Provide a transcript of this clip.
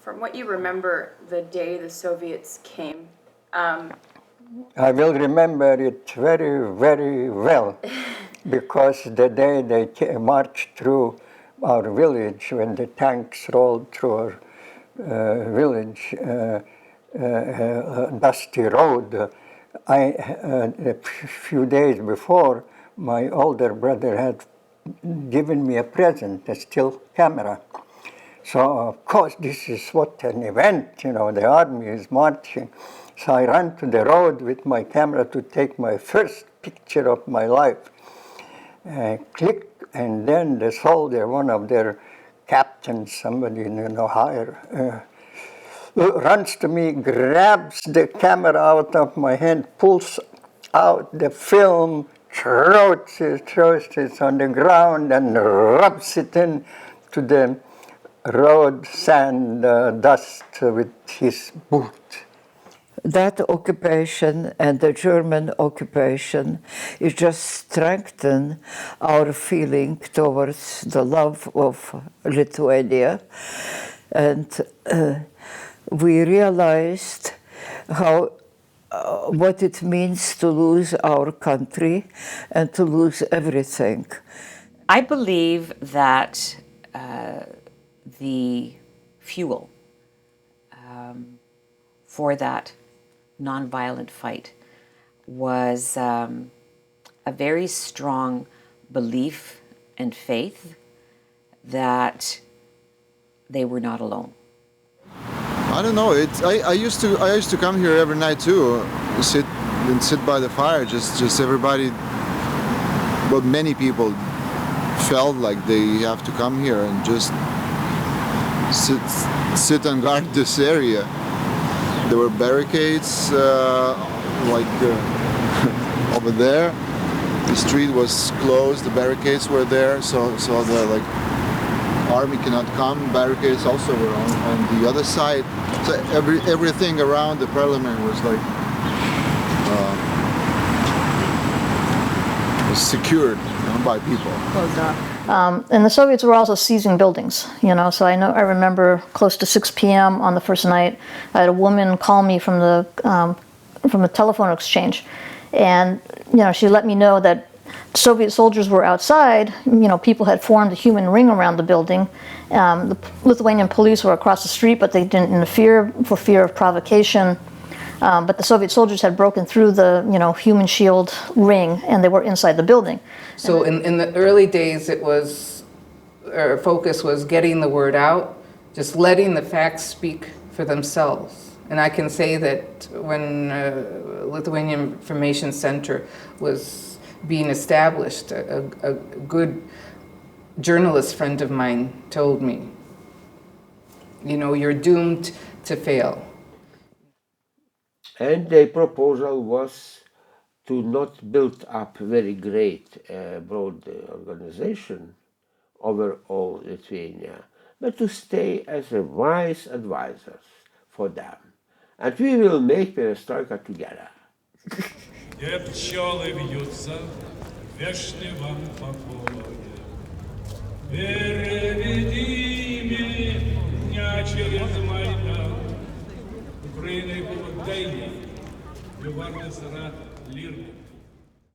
From what you remember the day the Soviets came, I will remember it very, very well, because the day they marched through our village, when the tanks rolled through our village, dusty road, a few days before, my older brother had given me a present, a still camera. So, of course, this is what an event, you know, the army is marching. So I ran to the road with my camera to take my first picture of my life. Clicked, and then the soldier, one of their captains, somebody higher, runs to me, grabs the camera out of my hand, pulls out the film, throws it on the ground, and rubs it in to the road, sand, dust with his boot. That occupation and the German occupation, it just strengthened our feeling towards the love of Lithuania. And we realized how what it means to lose our country and to lose everything. I believe that the fuel for that nonviolent fight was a very strong belief and faith that they were not alone. I don't know. I used to come here every night too, sit by the fire. Just everybody, but many people felt like they have to come here and just sit and guard this area. There were barricades over there. The street was closed. The barricades were there, so the army cannot come. Barricades also were on the other side. So everything around the parliament was was secured, by people. And the Soviets were also seizing buildings, so I remember close to 6 p.m. on the first night, I had a woman call me from the telephone exchange, and she let me know that Soviet soldiers were outside. People had formed a human ring around the building. The Lithuanian police were across the street, but they didn't interfere for fear of provocation. But the Soviet soldiers had broken through the human shield ring, and they were inside the building. So in the early days, our focus was getting the word out, just letting the facts speak for themselves. And I can say that when Lithuanian Information Center was being established, a good journalist friend of mine told me, you're doomed to fail. And the proposal was to not build up very great, broad organization over all Lithuania, but to stay as a wise advisors for them. And we will make perestroika together. Где пчелы вьются, вешны вам покоя. Переведи меня через Майдан, Украины Богдайни, Любарный Сара Лирник.